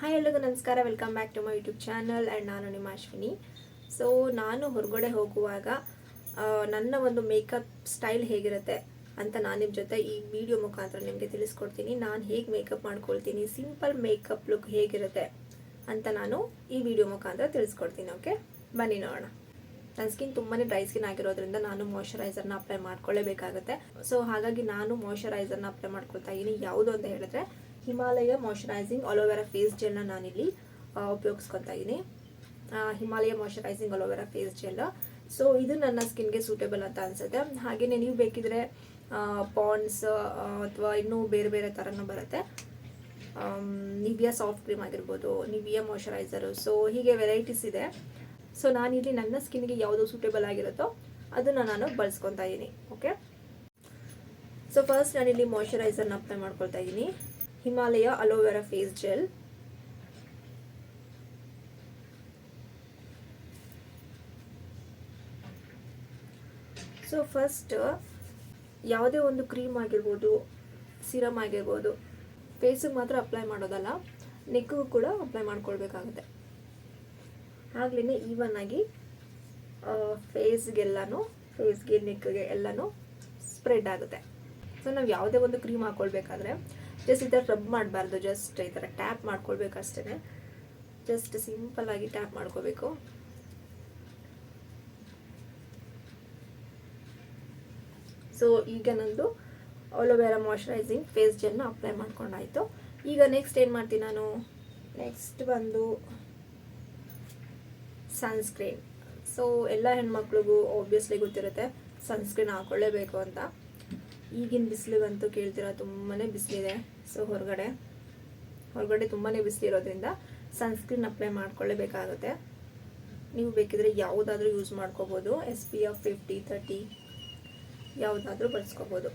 Hi ಎಲ್ರಿಗೂ ನಮಸ್ಕಾರ, welcome back to my YouTube channel and ನಾನು ನಿಮ್ಮ ಅಶ್ವಿನಿ. ಸೊ ನಾನು ಹೊರಗಡೆ ಹೋಗುವಾಗ ನನ್ನ ಒಂದು ಮೇಕಪ್ ಸ್ಟೈಲ್ ಹೇಗಿರುತ್ತೆ ಅಂತ ನಾನು ನಿಮ್ಮ ಜೊತೆ ಈ ವಿಡಿಯೋ ಮುಖಾಂತರ ನಿಮಗೆ ತಿಳಿಸ್ಕೊಡ್ತೀನಿ. ನಾನು ಹೇಗೆ ಮೇಕಪ್ ಮಾಡ್ಕೊಳ್ತೀನಿ, ಸಿಂಪಲ್ ಮೇಕಪ್ ಲುಕ್ ಹೇಗಿರುತ್ತೆ ಅಂತ ನಾನು ಈ ವಿಡಿಯೋ ಮುಖಾಂತರ ತಿಳಿಸ್ಕೊಡ್ತೀನಿ. ಓಕೆ, ಬನ್ನಿ ನೋಡೋಣ. ನನ್ನ ಸ್ಕಿನ್ ತುಂಬಾ ಡ್ರೈ ಸ್ಕಿನ್ ಆಗಿರೋದ್ರಿಂದ ನಾನು ಮಾಯಶ್ಚರೈಸರ್ನ ಅಪ್ಲೈ ಮಾಡ್ಕೊಳ್ಳೇಬೇಕಾಗುತ್ತೆ. ಸೊ ಹಾಗಾಗಿ ನಾನು ಮಾಯಶ್ಚರೈಸರ್ನ ಅಪ್ಲೈ ಮಾಡ್ಕೊಳ್ತಾ ಇದ್ದೀನಿ. ಯಾವುದು ಅಂತ ಹೇಳಿದ್ರೆ ಹಿಮಾಲಯ ಮಾಯಶ್ಚರೈಸಿಂಗ್ ಅಲೋವೆರಾ ಫೇಸ್ ಜೆಲ್ನ ನಾನಿಲ್ಲಿ ಉಪಯೋಗಿಸ್ಕೊತಾ ಇದ್ದೀನಿ. Himalaya moisturising aloe vera face gel. So ಇದು ನನ್ನ ಸ್ಕಿನ್ಗೆ ಸೂಟೇಬಲ್ ಅಂತ ಅನಿಸುತ್ತೆ. ಹಾಗೆಯೇ ನೀವು ಬೇಕಿದ್ರೆ ಪಾಂಡ್ಸ್ ಅಥವಾ ಇನ್ನೂ ಬೇರೆ ಬೇರೆ ಥರನೂ ಬರುತ್ತೆ. ನಿವಿಯಾ ಸಾಫ್ಟ್ ಕ್ರೀಮ್ ಆಗಿರ್ಬೋದು, ನಿವಿಯಾ ಮಾಯಶ್ಚರೈಸರು, ಸೊ ಹೀಗೆ ವೆರೈಟೀಸ್ ಇದೆ. ಸೊ ನಾನಿಲ್ಲಿ ನನ್ನ ಸ್ಕಿನ್ಗೆ ಯಾವುದು ಸೂಟೇಬಲ್ ಆಗಿರುತ್ತೋ ಅದನ್ನು ನಾನು ಬಳಸ್ಕೊತಾ ಇದ್ದೀನಿ. ಓಕೆ, ಸೊ ಫಸ್ಟ್ ನಾನಿಲ್ಲಿ ಮಾಯಶ್ಚರೈಸರ್ನ ಅಪ್ಲೈ ಮಾಡ್ಕೊಳ್ತಾ ಇದ್ದೀನಿ. Himalaya aloe vera face gel. So first ಯಾವುದೇ ಒಂದು ಕ್ರೀಮ್ ಆಗಿರ್ಬೋದು, ಸಿರಮ್ ಆಗಿರ್ಬೋದು, ಫೇಸಿಗೆ ಮಾತ್ರ ಅಪ್ಲೈ ಮಾಡೋದಲ್ಲ, ನೆಕ್ಕಿಗೂ ಕೂಡ ಅಪ್ಲೈ ಮಾಡ್ಕೊಳ್ಬೇಕಾಗುತ್ತೆ. ಆಗ್ಲೇ ಈವನ್ ಆಗಿ ಫೇಸ್ಗೆ ನೆಕ್ಗೆ ಎಲ್ಲನೂ ಸ್ಪ್ರೆಡ್ ಆಗುತ್ತೆ. ಸೊ ನಾವು ಯಾವುದೇ ಒಂದು ಕ್ರೀಮ್ ಹಾಕ್ಕೊಳ್ಬೇಕಾದ್ರೆ ಜಸ್ಟ್ ಈ ಥರ ರಬ್ ಮಾಡಬಾರ್ದು, ಜಸ್ಟ್ ಈ ಥರ ಟ್ಯಾಪ್ ಮಾಡ್ಕೊಳ್ಬೇಕು ಅಷ್ಟೇ. ಜಸ್ಟ್ ಸಿಂಪಲ್ ಆಗಿ ಟ್ಯಾಪ್ ಮಾಡ್ಕೋಬೇಕು. ಸೊ ಈಗ ನಂದು ಅಲೋವೆರಾ ಮಾಯಶ್ಚರೈಸಿಂಗ್ ಫೇಸ್ ಜೆಲ್ನ ಅಪ್ಲೈ ಮಾಡ್ಕೊಂಡಾಯಿತು. ಈಗ ನೆಕ್ಸ್ಟ್ ಏನು ಮಾಡ್ತೀನಿ ನಾನು, ನೆಕ್ಸ್ಟ್ ಬಂದು ಸನ್ಸ್ಕ್ರೀನ್. ಸೊ ಎಲ್ಲ ಹೆಣ್ಮಕ್ಳಿಗೂ ಆಬ್ವಿಯಸ್ಲಿ ಗೊತ್ತಿರುತ್ತೆ ಸನ್ಸ್ಕ್ರೀನ್ ಹಾಕ್ಕೊಳ್ಳೇಬೇಕು ಅಂತ. ಈಗಿನ ಬಿಸಿಲಿಗಂತೂ ಕೇಳ್ತೀರಾ, ತುಂಬಾ ಬಿಸಿಲಿದೆ. ಸೊ ಹೊರಗಡೆ ತುಂಬಾ ಬಿಸಿಲಿರೋದ್ರಿಂದ ಸನ್ಸ್ಕ್ರೀನ್ ಅಪ್ಲೈ ಮಾಡ್ಕೊಳ್ಳೇಬೇಕಾಗುತ್ತೆ. ನೀವು ಬೇಕಿದ್ರೆ ಯಾವುದಾದ್ರೂ ಯೂಸ್ ಮಾಡ್ಕೋಬೋದು. SPF 50, 30 ಯಾವುದಾದ್ರೂ ಬಳಸ್ಕೋಬೋದು.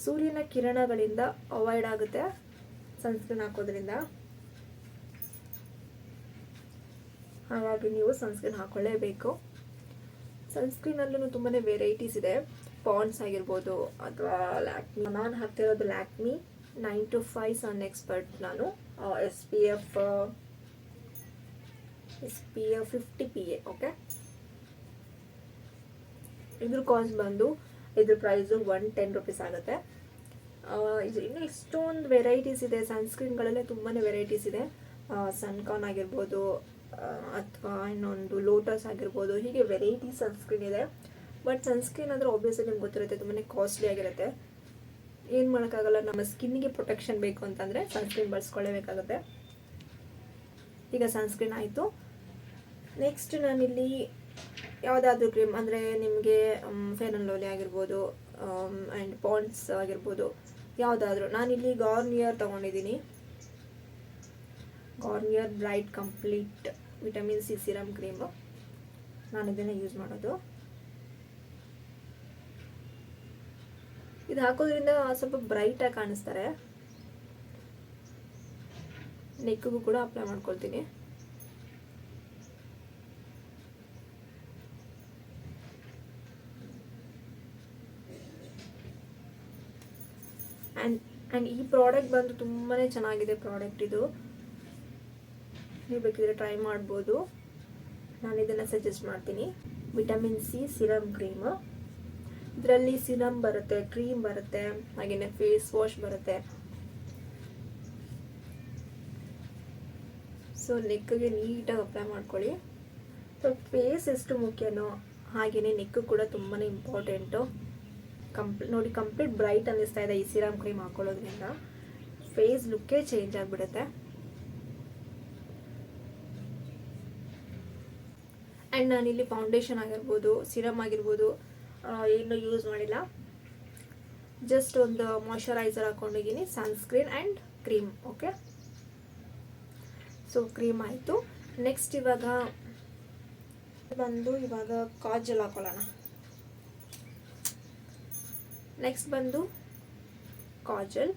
ಸೂರ್ಯನ ಕಿರಣಗಳಿಂದ ಅವಾಯ್ಡ್ ಆಗುತ್ತೆ ಸನ್ಸ್ಕ್ರೀನ್ ಹಾಕೋದ್ರಿಂದ. ಹಾಗಾಗಿ ನೀವು ಸನ್ಸ್ಕ್ರೀನ್ ಹಾಕೊಳ್ಳೇಬೇಕು. ಸನ್ಸ್ಕ್ರೀನಲ್ಲೂ ತುಂಬಾ ವೆರೈಟೀಸ್ ಇದೆ. ಪಾಂಡ್ಸ್ ಆಗಿರ್ಬೋದು ಅಥವಾ ಲ್ಯಾಕ್ಮಿ. ನಾನು ಹಾಕ್ತಿರೋದು ಲ್ಯಾಕ್ಮಿ 9 to 5 ಸನ್ ಎಕ್ಸ್ಪರ್ಟ್. ನಾನು SPF 50 PA. ಓಕೆ, ಇದ್ರ ಕಾಸ್ಟ್ ಬಂದು ಇದ್ರ ಪ್ರೈಸು 110 ರೂಪೀಸ್ ಆಗುತ್ತೆ. ಇನ್ನು ಇಷ್ಟೊಂದು ವೆರೈಟೀಸ್ ಇದೆ. ಸನ್ಸ್ಕ್ರೀನ್ಗಳಲ್ಲೇ ತುಂಬಾ ವೆರೈಟೀಸ್ ಇದೆ. ಸನ್ಕಾನ್ ಆಗಿರ್ಬೋದು ಅಥವಾ ಇನ್ನೊಂದು ಲೋಟಸ್ ಆಗಿರ್ಬೋದು, ಹೀಗೆ ವೆರೈಟಿ ಸನ್ಸ್ಕ್ರೀನ್ ಇದೆ. ಬಟ್ ಸನ್ಸ್ಕ್ರೀನ್ ಅಂದರೆ ಆಬ್ವಿಯಸ್ಲಿ ನಿಮ್ಗೆ ಗೊತ್ತಿರುತ್ತೆ ತುಂಬಾ ಕಾಸ್ಟ್ಲಿ ಆಗಿರುತ್ತೆ. ಏನು ಮಾಡೋಕ್ಕಾಗಲ್ಲ, ನಮ್ಮ ಸ್ಕಿನ್ನಿಗೆ ಪ್ರೊಟೆಕ್ಷನ್ ಬೇಕು ಅಂತಂದರೆ ಸನ್ಸ್ಕ್ರೀನ್ ಬಳಸ್ಕೊಳ್ಳೇಬೇಕಾಗುತ್ತೆ. ಈಗ ಸನ್ಸ್ಕ್ರೀನ್ ಆಯಿತು. ನೆಕ್ಸ್ಟ್ ನಾನಿಲ್ಲಿ ಯಾವುದಾದ್ರೂ ಕ್ರೀಮ್ ಅಂದರೆ ನಿಮಗೆ ಫೇರ್ ಆ್ಯಂಡ್ ಲವ್ಲಿ ಆಗಿರ್ಬೋದು ಆ್ಯಂಡ್ ಪಾಂಡ್ಸ್ ಆಗಿರ್ಬೋದು, ಯಾವುದಾದ್ರೂ. ನಾನಿಲ್ಲಿ ಗಾರ್ನಿಯರ್ ತೊಗೊಂಡಿದ್ದೀನಿ. Garnier bright complete vitamin C serum cream. ನಾನು ಇದನ್ನು ಯೂಸ್ ಮಾಡೋದು. ಇದು ಹಾಕೋದ್ರಿಂದ ಸ್ವಲ್ಪ ಬ್ರೈಟಾಗಿ ಕಾಣಿಸ್ತಾರೆ. ನೆಕ್ಕಿಗೂ ಕೂಡ ಅಪ್ಲೈ ಮಾಡ್ಕೊಳ್ತೀನಿ. ಆ್ಯಂಡ್ ಈ ಪ್ರಾಡಕ್ಟ್ ಬಂದು ತುಂಬಾ ಚೆನ್ನಾಗಿದೆ ಪ್ರಾಡಕ್ಟ್ ಇದು. ನೀವು ಬೇಕಿದ್ರೆ ಟ್ರೈ ಮಾಡ್ಬೋದು. ನಾನು ಇದನ್ನು ಸಜೆಸ್ಟ್ ಮಾಡ್ತೀನಿ. Vitamin C serum cream. ಇದರಲ್ಲಿ ಸಿರಮ್ ಬರುತ್ತೆ, ಕ್ರೀಮ್ ಬರುತ್ತೆ, ಹಾಗೆಯೇ ಫೇಸ್ ವಾಶ್ ಬರುತ್ತೆ. ಸೊ ನೆಕ್ಕಿಗೆ ನೀಟಾಗಿ ಅಪ್ಲೈ ಮಾಡ್ಕೊಳ್ಳಿ. ಸೊ ಫೇಸ್ ಎಷ್ಟು ಮುಖ್ಯನೋ ಹಾಗೆಯೇ ನೆಕ್ಕು ಕೂಡ ತುಂಬಾ ಇಂಪಾರ್ಟೆಂಟು. ನೋಡಿ, ಕಂಪ್ಲೀಟ್ ಬ್ರೈಟ್ ಅನ್ನಿಸ್ತಾ ಇದೆ ಈ ಸಿರಮ್ ಕ್ರೀಮ್ ಹಾಕೊಳ್ಳೋದ್ರಿಂದ. ಫೇಸ್ ಲುಕ್ಕೇ ಚೇಂಜ್ ಆಗಿಬಿಡುತ್ತೆ. ಆ್ಯಂಡ್ ನಾನಿಲ್ಲಿ ಫೌಂಡೇಶನ್ ಆಗಿರ್ಬೋದು, ಸಿರಮ್ ಆಗಿರ್ಬೋದು ಏನು ಯೂಸ್ ಮಾಡಿಲ್ಲ. ಜಸ್ಟ್ ಒಂದು ಮಾಯಶ್ಚರೈಸರ್ ಹಾಕೊಂಡಿದ್ದೀನಿ, sunscreen and cream. Okay, so cream ಆಯಿತು. ನೆಕ್ಸ್ಟ್ ಇವಾಗ ಕಾಜಲ್ ಹಾಕೊಳ್ಳೋಣ. ನೆಕ್ಸ್ಟ್ ಬಂದು ಕಾಜಲ್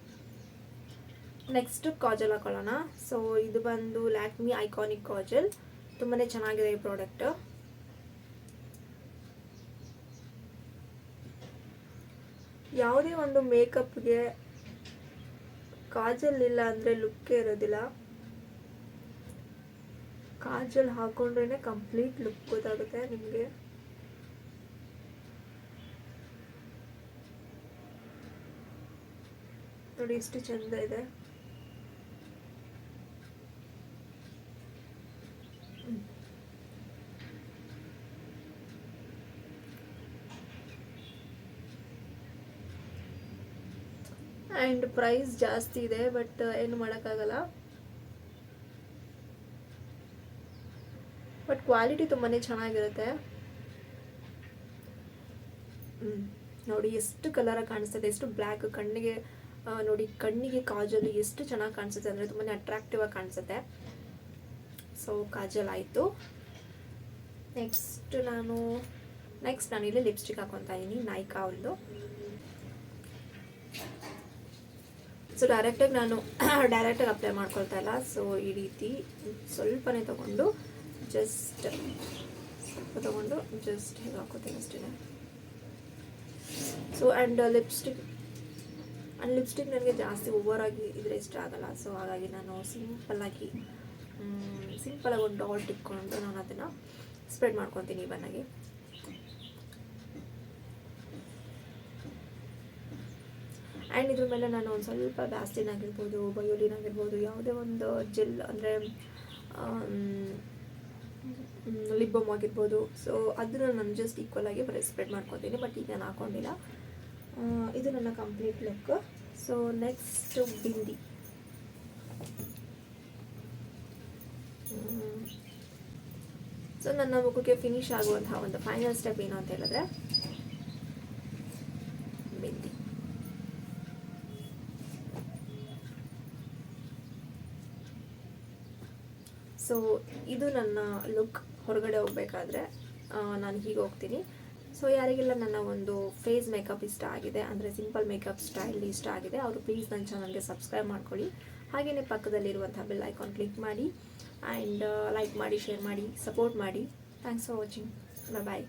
ಹಾಕೊಳ್ಳೋಣ. ಸೊ ಇದು ಬಂದು ಲ್ಯಾಕ್ಮಿ ಐಕಾನಿಕ್ ಕಾಜಲ್. ತುಂಬಾ ಚೆನ್ನಾಗಿದೆ ಈ ಪ್ರಾಡಕ್ಟ್. ಯಾವುದೇ ಒಂದು ಮೇಕಪ್ಗೆ ಕಾಜಲ್ ಇಲ್ಲ ಅಂದರೆ ಲುಕ್ಕೇ ಇರೋದಿಲ್ಲ. ಕಾಜಲ್ ಹಾಕೊಂಡ್ರೇ ಕಂಪ್ಲೀಟ್ ಲುಕ್ ಗೊತ್ತಾಗುತ್ತೆ ನಿಮಗೆ. ನೋಡಿ ಎಷ್ಟು ಚಂದ ಇದೆ. ಆ್ಯಂಡ್ ಪ್ರೈಸ್ ಜಾಸ್ತಿ ಇದೆ, ಬಟ್ ಏನು ಮಾಡೋಕ್ಕಾಗಲ್ಲ. ಬಟ್ ಕ್ವಾಲಿಟಿ ತುಂಬಾ ಚೆನ್ನಾಗಿರುತ್ತೆ. ನೋಡಿ ಎಷ್ಟು ಕಲರಾಗಿ ಕಾಣಿಸ್ತದೆ, ಎಷ್ಟು ಬ್ಲ್ಯಾಕ್ ಕಣ್ಣಿಗೆ. ನೋಡಿ ಕಣ್ಣಿಗೆ ಕಾಜಲ್ ಎಷ್ಟು ಚೆನ್ನಾಗಿ ಕಾಣಿಸುತ್ತೆ ಅಂದರೆ ತುಂಬಾ ಅಟ್ರಾಕ್ಟಿವ್ ಆಗಿ ಕಾಣಿಸುತ್ತೆ. ಸೊ ಕಾಜಲ್ ಆಯಿತು. ನೆಕ್ಸ್ಟ್ ನಾನು ಇಲ್ಲಿ ಲಿಪ್ಸ್ಟಿಕ್ ಹಾಕೊತಾ ಇದ್ದೀನಿ, ನೈಕಾ ಒಂದು. ಸೊ ಡೈರೆಕ್ಟಾಗಿ ಅಪ್ಲೈ ಮಾಡ್ಕೊಳ್ತಾ ಇಲ್ಲ. ಸೊ ಈ ರೀತಿ ಸ್ವಲ್ಪನೇ ತೊಗೊಂಡು ಜಸ್ಟ್ ಹೀಗೆ ಹಾಕೋತೀನಿ ಅಷ್ಟೇ. ಸೊ ಆ್ಯಂಡ್ ಲಿಪ್ಸ್ಟಿಕ್ ನನಗೆ ಜಾಸ್ತಿ ಓವರಾಗಿ ಇದ್ರೆ ಇಷ್ಟ ಆಗಲ್ಲ. ಸೊ ಹಾಗಾಗಿ ನಾನು ಸಿಂಪಲ್ಲಾಗಿ ಒಂದು ಡಾಟ್ ಇಟ್ಕೊಂಡು ನಾನು ಅದನ್ನು ಸ್ಪ್ರೆಡ್ ಮಾಡ್ಕೊತೀನಿ ಇವನ್ನಾಗಿ. ಆ್ಯಂಡ್ ಇದ್ರ ಮೇಲೆ ನಾನು ಒಂದು ಸ್ವಲ್ಪ ವ್ಯಾಸ್ಲಿನ್ ಆಗಿರ್ಬೋದು, ಬಯೋಲಿನ್ ಆಗಿರ್ಬೋದು, ಯಾವುದೇ ಒಂದು ಜೆಲ್ ಅಂದರೆ ಲಿಪ್ ಬಾಮ್ ಆಗಿರ್ಬೋದು. ಸೊ ಅದನ್ನು ನಾನು ಜಸ್ಟ್ ಈಕ್ವಲಾಗಿ ಸ್ಪ್ರೆಡ್ ಮಾಡ್ಕೊತೀನಿ. ಬಟ್ ಈಗ ನಾನು ಹಾಕೊಂಡಿಲ್ಲ. ಇದು ನನ್ನ complete look. So next bindi. So ನನ್ನ ಮುಖಕ್ಕೆ ಫಿನಿಶ್ ಆಗುವಂತಹ ಒಂದು ಫೈನಲ್ ಸ್ಟೆಪ್ ಏನು ಅಂತ ಹೇಳಿದ್ರೆ ಬಿಂದಿ. ಸೊ ಇದು ನನ್ನ ಲುಕ್. ಹೊರಗಡೆ ಹೋಗಬೇಕಾದ್ರೆ ನಾನು ಹೀಗೆ ಹೋಗ್ತೀನಿ. ಸೊ ಯಾರಿಗೆಲ್ಲ ನನ್ನ ಒಂದು ಫೇಸ್ ಮೇಕಪ್ ಇಷ್ಟ ಆಗಿದೆ, ಅಂದರೆ ಸಿಂಪಲ್ ಮೇಕಪ್ ಸ್ಟೈಲ್ ಇಷ್ಟ ಆಗಿದೆ, ಅವರು ಪ್ಲೀಸ್ ನನ್ನ ಚಾನಲ್ಗೆ ಸಬ್ಸ್ಕ್ರೈಬ್ ಮಾಡ್ಕೊಳ್ಳಿ. ಹಾಗೆಯೇ ಪಕ್ಕದಲ್ಲಿರುವಂಥ ಬೆಲ್ ಐಕಾನ್ ಕ್ಲಿಕ್ ಮಾಡಿ ಆ್ಯಂಡ್ ಲೈಕ್ ಮಾಡಿ, ಶೇರ್ ಮಾಡಿ, ಸಪೋರ್ಟ್ ಮಾಡಿ. Thanks for watching. ಬಾಯ್.